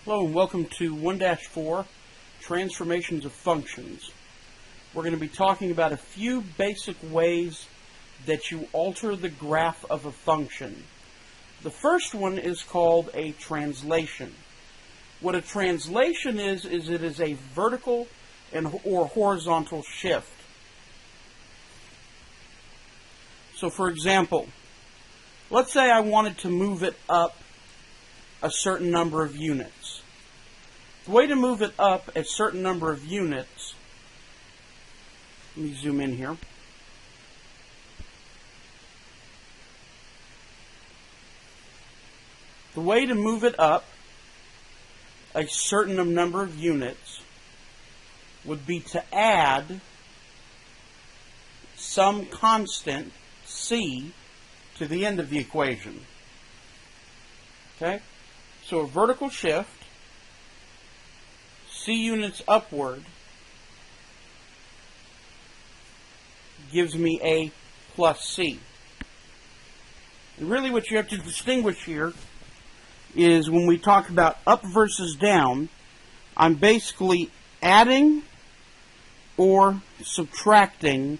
Hello and welcome to 1-4, Transformations of Functions. We're going to be talking about a few basic ways that you alter the graph of a function. The first one is called a translation. What a translation is it is a vertical or horizontal shift. So for example, let's say I wanted to move it up a certain number of units. The way to move it up a certain number of units, let me zoom in here. The way to move it up a certain number of units would be to add some constant, c, to the end of the equation. Okay? So a vertical shift, c units upward, gives me a plus c. And really what you have to distinguish here is when we talk about up versus down, I'm basically adding or subtracting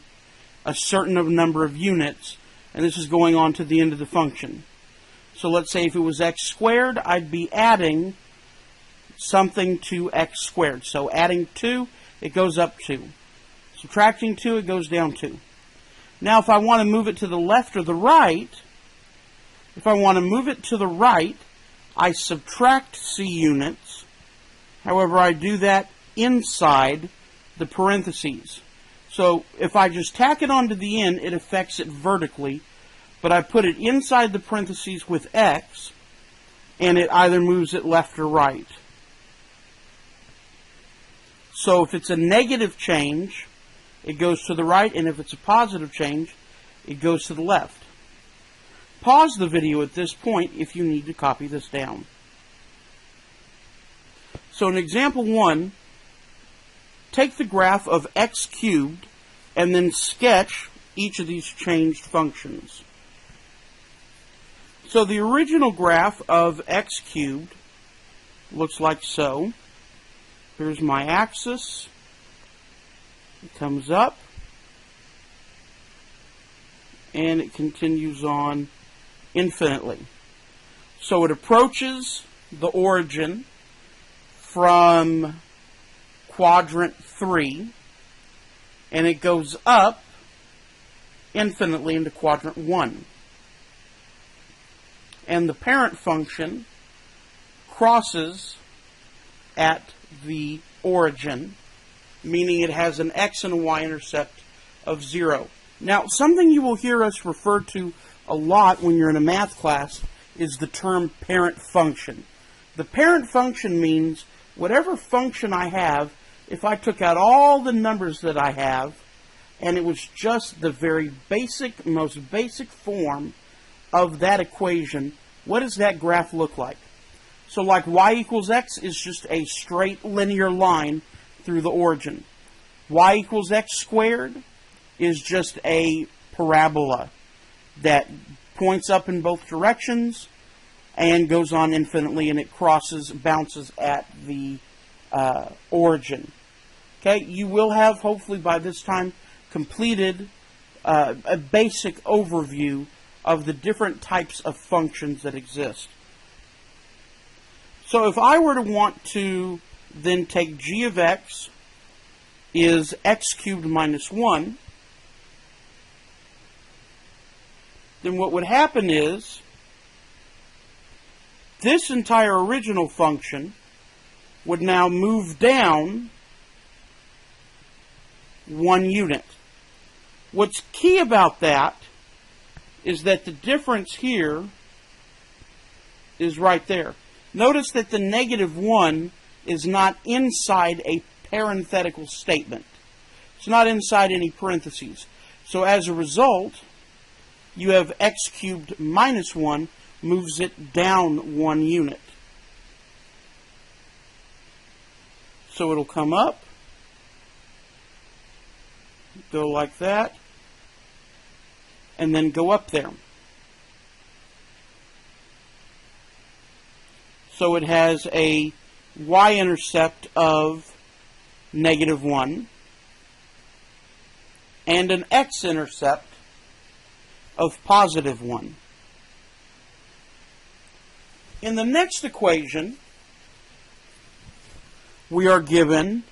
a certain number of units, and this is going on to the end of the function. So let's say if it was x squared, I'd be adding something to x squared. So adding 2, it goes up 2. Subtracting 2, it goes down 2. Now if I want to move it to the left or the right, I subtract c units. However, I do that inside the parentheses. So if I just tack it onto the end, it affects it vertically. But I put it inside the parentheses with x, and it either moves it left or right. So if it's a negative change, it goes to the right, and if it's a positive change, it goes to the left. Pause the video at this point if you need to copy this down. So in example 1, take the graph of x cubed and then sketch each of these changed functions. So the original graph of x cubed looks like so. Here's my axis. It comes up and it continues on infinitely. So it approaches the origin from quadrant 3 and it goes up infinitely into quadrant 1. And the parent function crosses at the origin, meaning it has an x and a y-intercept of 0. Now, something you will hear us refer to a lot when you're in a math class is the term parent function. The parent function means whatever function I have, if I took out all the numbers that I have, and it was just the very basic, most basic form of that equation, what does that graph look like? So like y equals x is just a straight linear line through the origin. Y equals x squared is just a parabola that points up in both directions and goes on infinitely, and it bounces at the origin. Okay, you will have, hopefully by this time, completed a basic overview of the different types of functions that exist. So if I were to want to then take g of x is x cubed minus 1, then what would happen is this entire original function would now move down 1 unit. What's key about that is that the difference here is right there. Notice that the negative 1 is not inside a parenthetical statement. It's not inside any parentheses. So as a result, you have x cubed minus 1 moves it down 1 unit. So it'll come up, go like that, and then go up there. So it has a y-intercept of -1 and an x-intercept of +1. In the next equation, we are given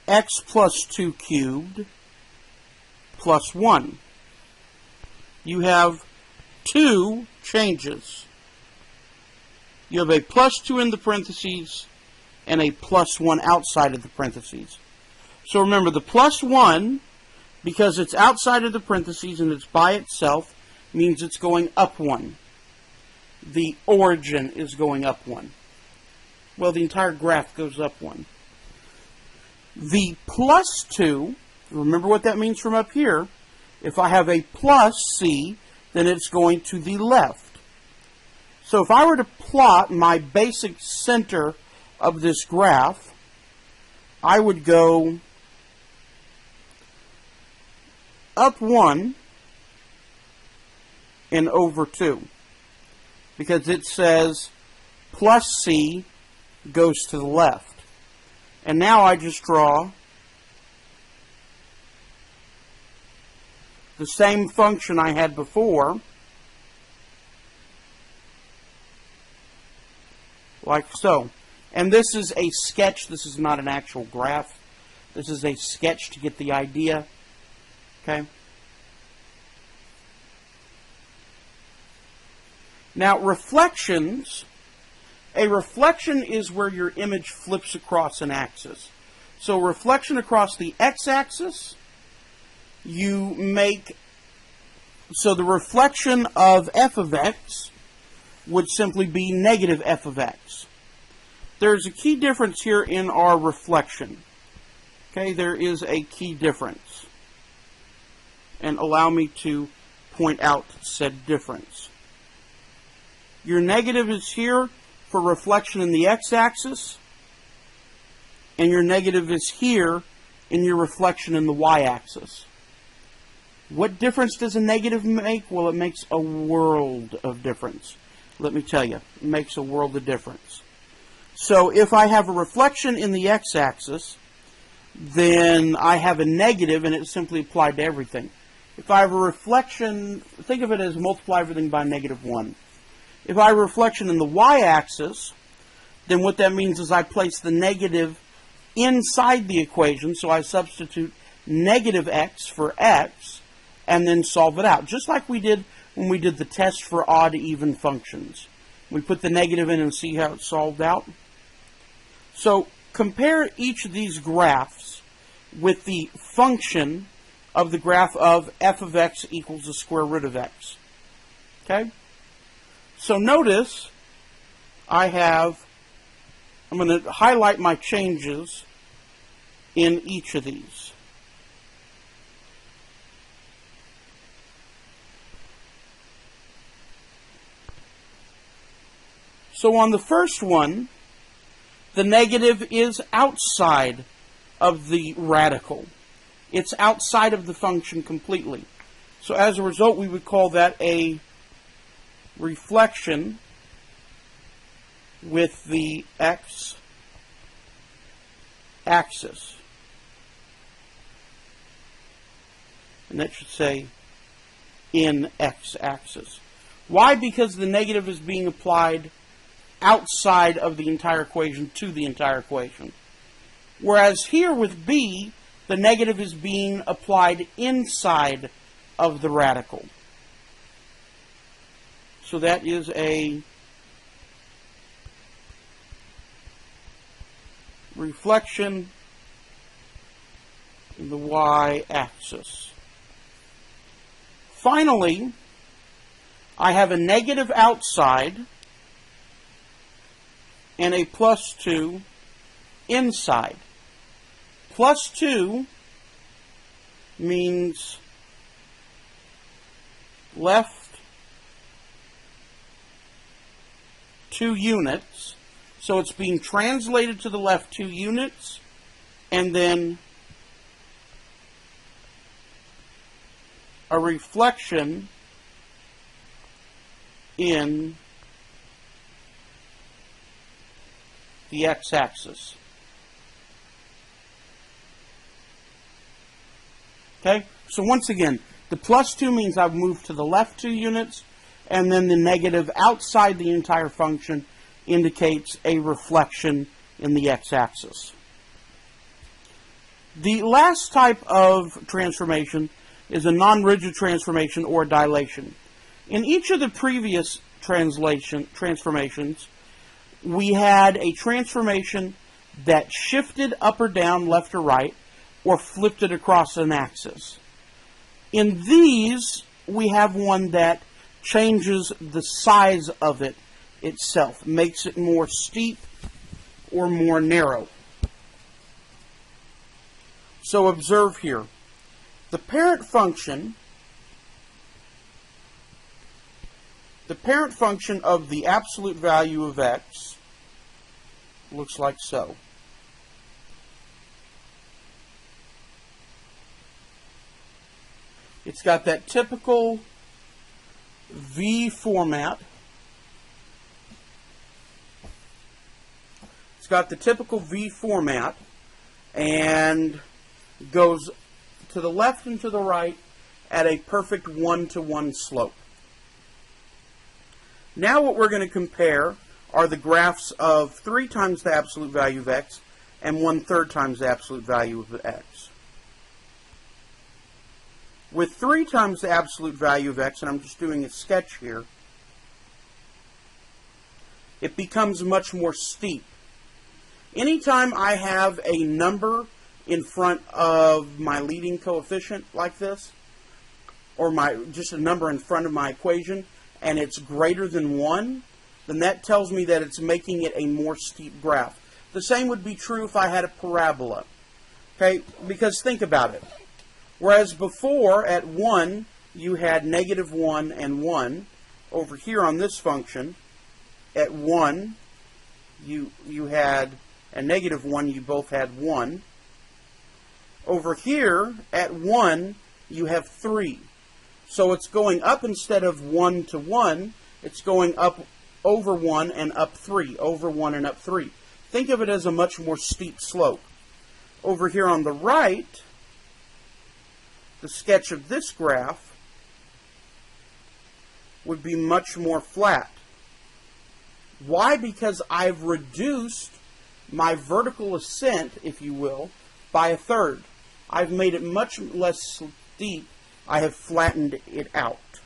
x plus 2 cubed plus 1. You have two changes. You have a plus 2 in the parentheses and a plus 1 outside of the parentheses. So remember, the plus 1, because it's outside of the parentheses and it's by itself, means it's going up 1. The origin is going up 1. Well, the entire graph goes up 1. The plus 2, remember what that means from up here. If I have a plus c, then it's going to the left. So if I were to plot my basic center of this graph, I would go up 1 and over 2. Because it says plus c goes to the left. And now I just draw the same function I had before, like so. And this is a sketch. This is not an actual graph. This is a sketch to get the idea. Okay? Now, reflections. A reflection is where your image flips across an axis. So reflection across the x-axis, you make, so the reflection of f of x would simply be negative f of x. There's a key difference here in our reflection. Okay, there is a key difference. And allow me to point out said difference. Your negative is here for reflection in the x-axis, and your negative is here in your reflection in the y-axis. What difference does a negative make? Well, it makes a world of difference. Let me tell you, it makes a world of difference. So if I have a reflection in the x-axis, then I have a negative, and it's simply applied to everything. If I have a reflection, think of it as multiply everything by -1. If I have a reflection in the y-axis, then what that means is I place the negative inside the equation, so I substitute negative x for x, and then solve it out, just like we did when we did the test for odd-even functions. We put the negative in and see how it's solved out. So compare each of these graphs with the function of the graph of f of x equals the square root of x. Okay? So notice I'm going to highlight my changes in each of these. So on the first one, the negative is outside of the radical. It's outside of the function completely. So as a result, we would call that a reflection with the x-axis. And that should say in x-axis. Why? Because the negative is being applied outside of the entire equation to the entire equation. Whereas here with b, the negative is being applied inside of the radical. So that is a reflection in the y-axis. Finally, I have a negative outside and a plus 2 inside. Plus 2 means left 2 units. So it's being translated to the left 2 units, and then a reflection in the x-axis. Okay, so once again, the plus 2 means I've moved to the left 2 units, and then the negative outside the entire function indicates a reflection in the x-axis. The last type of transformation is a non-rigid transformation or dilation. In each of the previous transformations, we had a transformation that shifted up or down, left or right, or flipped it across an axis. In these, we have one that changes the size of it itself, makes it more steep or more narrow. So observe here. The parent function of the absolute value of x looks like so. It's got that typical V format. It's got the typical V format and goes to the left and to the right at a perfect 1-to-1 slope. Now what we're going to compare are the graphs of 3 times the absolute value of x and 1/3 times the absolute value of x. With 3 times the absolute value of x, and I'm just doing a sketch here, it becomes much more steep. Anytime I have a number in front of my leading coefficient like this, or just a number in front of my equation, and it's greater than 1, then that tells me that it's making it a more steep graph. The same would be true if I had a parabola. Okay, because think about it. Whereas before, at 1, you had -1 and 1. Over here on this function, at 1, you had a -1, you both had 1. Over here, at 1, you have 3. So it's going up instead of 1-to-1, it's going up over 1 and up 3, over 1 and up 3. Think of it as a much more steep slope. Over here on the right, the sketch of this graph would be much more flat. Why? Because I've reduced my vertical ascent, if you will, by 1/3. I've made it much less steep. I have flattened it out.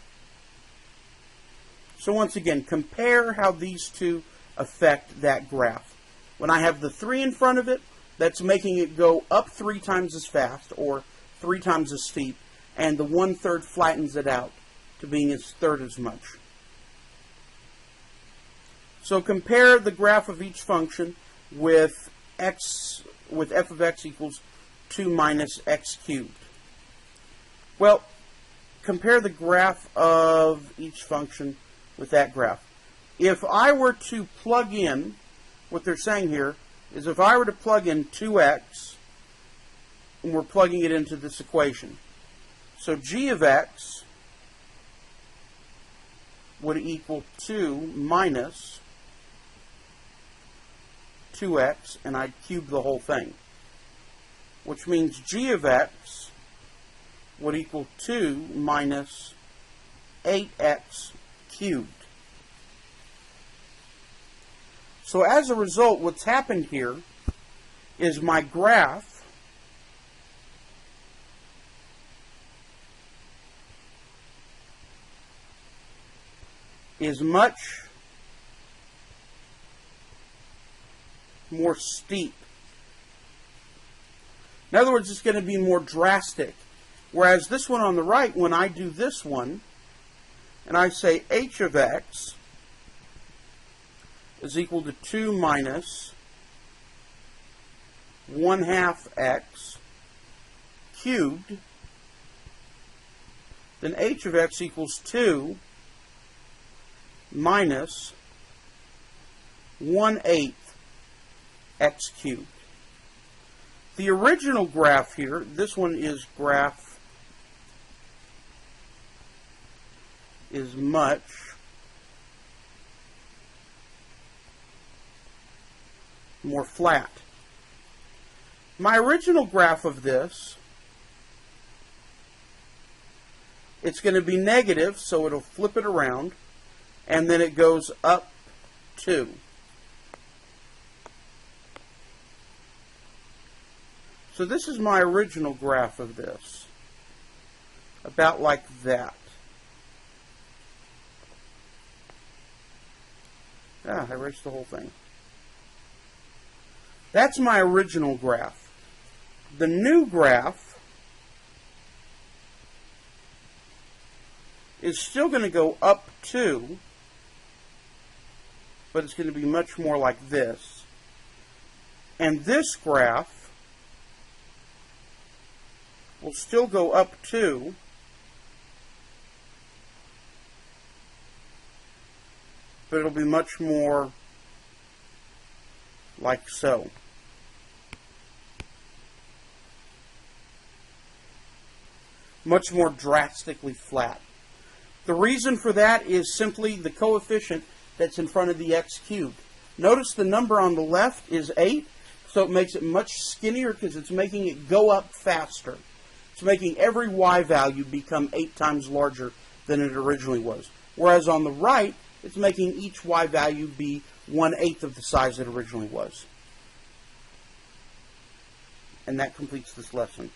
So once again, compare how these two affect that graph. When I have the 3 in front of it, that's making it go up 3 times as fast, or 3 times as steep, and the 1/3 flattens it out to being a third as much. So compare the graph of each function with f of x equals 2 minus x cubed. Well, compare the graph of each function with that graph. If I were to plug in, what they're saying here is if I were to plug in 2x, and we're plugging it into this equation. So g of x would equal 2 minus 2x, and I'd cube the whole thing. Which means g of x would equal 2 minus 8x cubed. So as a result, what's happened here is my graph is much more steep. In other words, it's going to be more drastic. Whereas this one on the right, when I do this one, and I say h of x is equal to 2 minus 1/2 x cubed, then h of x equals 2 minus 1/8 x cubed. The original graph here, this one is more flat. My original graph of this, it's going to be negative, so it'll flip it around, and then it goes up 2. So this is my original graph of this, about like that. I erased the whole thing. That's my original graph. The new graph is still going to go up 2, but it's going to be much more like this. And this graph will still go up 2, but it'll be much more like so. Much more drastically flat. The reason for that is simply the coefficient that's in front of the x cubed. Notice the number on the left is 8, so it makes it much skinnier because it's making it go up faster. It's making every y value become 8 times larger than it originally was. Whereas on the right, it's making each y value be 1/8 of the size it originally was. And that completes this lesson.